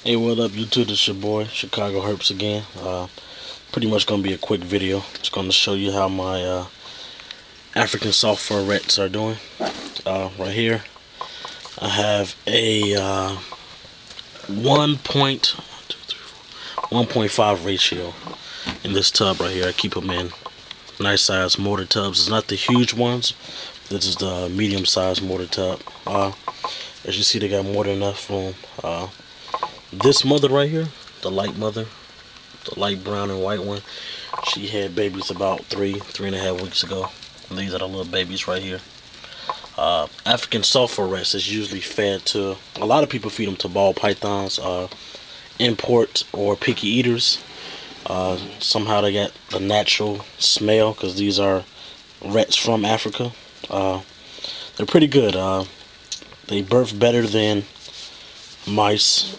Hey, what up, YouTube? It's your boy, Chicago Herps again. Pretty much gonna be a quick video. Just gonna show you how my African soft fur rats are doing. Right here, I have a 1.5 ratio in this tub right here. I keep them in nice size mortar tubs. It's not the huge ones. This is the medium size mortar tub. As you see, they got more than enough room. This mother right here, the light mother, the light brown and white one, she had babies about three and a half weeks ago. And these are the little babies right here. African soft fur rats is usually fed to, a lot of people feed them to ball pythons, import or picky eaters. Somehow they got the natural smell because these are rats from Africa. They're pretty good. They birth better than mice,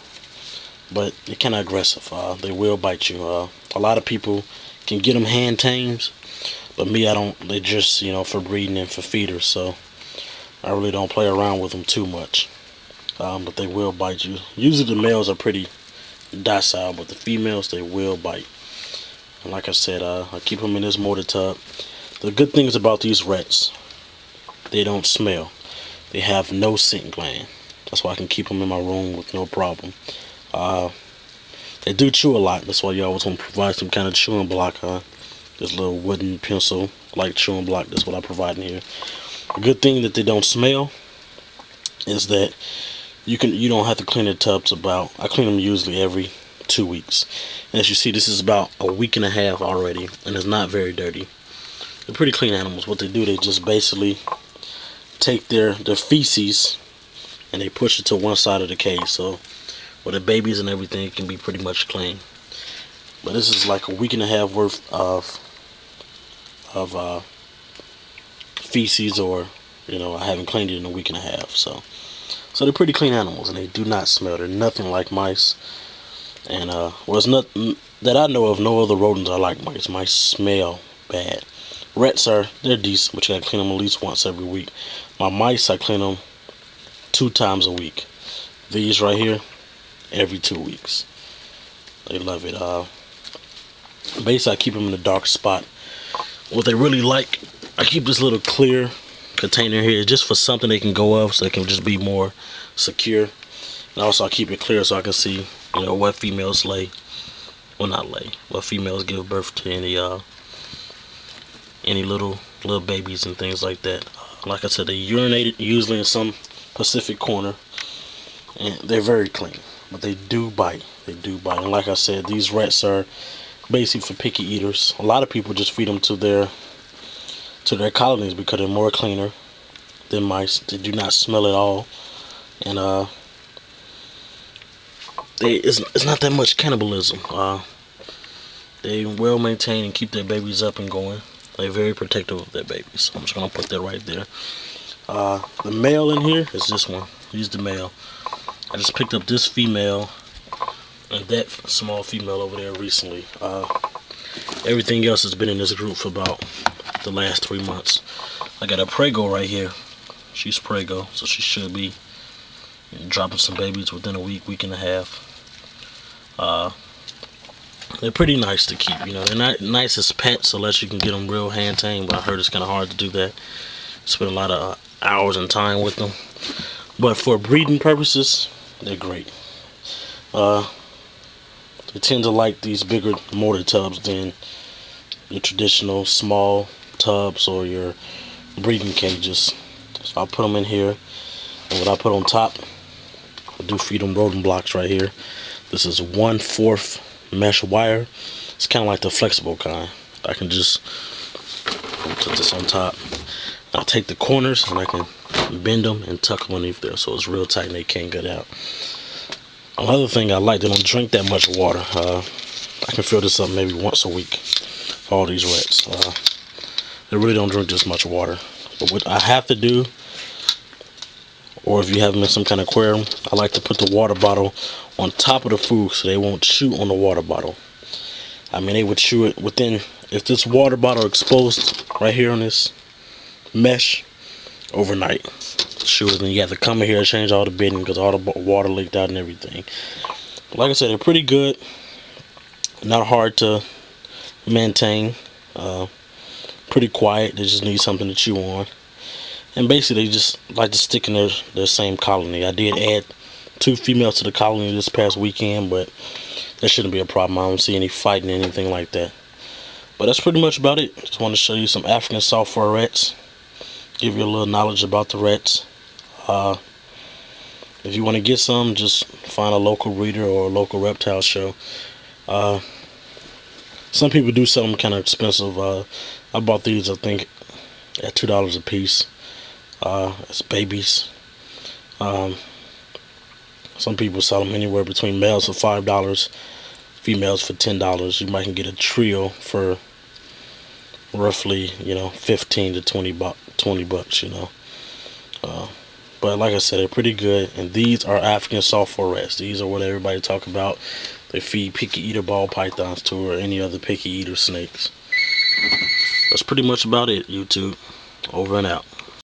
but they're kind of aggressive. They will bite you. A lot of people can get them hand tamed, but me, I don't. They're just, for breeding and for feeders, so I really don't play around with them too much. But they will bite you. Usually the males are pretty docile, but the females, they will bite. And like I said, I keep them in this mortar tub. The good things about these rats, they don't smell. They have no scent gland. That's why I can keep them in my room with no problem. They do chew a lot. That's why you always want to provide some kind of chewing block. This little wooden pencil like chewing block. That's what I provide in here. A good thing that they don't smell is that you don't have to clean the tubs I clean them usually every 2 weeks. And as you see, this is about a week and a half already, and it's not very dirty. They're pretty clean animals. What they do, they just basically take their feces and they push it to one side of the cage. So with the babies and everything, it can be pretty much clean. But this is like a week and a half worth of feces, or I haven't cleaned it in a week and a half. So they're pretty clean animals, and they do not smell. They're nothing like mice. And it's not that I know of. No other rodents are like mice. Mice smell bad. Rats they're decent, but you gotta clean them at least once every week. My mice, I clean them 2 times a week. These right here, every 2 weeks. They love it. Basically, I keep them in a dark spot. What they really like, I keep this little clear container here just for something they can go up, so they can just be more secure. And also, I keep it clear so I can see, what females lay. Well, not lay. What females give birth to any little babies and things like that. Like I said, they urinate usually in some Pacific corner, and they're very clean. But they do bite. They do bite. And like I said, these rats are basically for picky eaters. A lot of people just feed them to their colonies because they're more cleaner than mice. They do not smell at all, and it's not that much cannibalism. They well maintain and keep their babies up and going. They're very protective of their babies. So I'm just gonna put that right there. The male in here is this one. He's the male. I just picked up this female and that small female over there recently. Everything else has been in this group for about the last 3 months. I got a prego right here. She's prego, so she should be dropping some babies within a week and a half. They're pretty nice to keep. They're not nice as pets unless you can get them real hand tamed, but I heard it's kind of hard to do that. Spend a lot of hours and time with them. But for breeding purposes, they're great. They tend to like these bigger mortar tubs than your traditional small tubs or your breeding cages. So I'll put them in here, and what I put on top, I do feed them rodent blocks right here. This is 1/4 mesh wire. It's kind of like the flexible kind. I can just put this on top. I'll take the corners and I can bend them and tuck them underneath there, so it's real tight and they can't get out. Another thing I like, they don't drink that much water. I can fill this up maybe once a week for all these rats. They really don't drink this much water. But what I have to do, or if you have them in some kind of aquarium, I like to put the water bottle on top of the food so they won't chew on the water bottle. I mean, they would chew it within, if this water bottle exposed right here on this mesh overnight, chew it, and you have to come in here and change all the bedding because all the water leaked out and everything. Like I said, they're pretty good. Not hard to maintain. Pretty quiet. They just need something to chew on. And basically, they just like to stick in their same colony. I did add 2 females to the colony this past weekend, but that shouldn't be a problem. I don't see any fighting or anything like that. But that's pretty much about it. Just want to show you some African soft fur rats. Give you a little knowledge about the rats. If you want to get some, just find a local breeder or a local reptile show. Some people do sell them kind of expensive. I bought these, I think, at $2 a piece. It's babies. Some people sell them anywhere between males for $5, females for $10. You might can get a trio for roughly, 15 to 20 bucks, But like I said, they're pretty good. And these are African soft fur rats. These are what everybody talk about. They feed picky eater ball pythons to, or any other picky eater snakes. That's pretty much about it, YouTube. Over and out.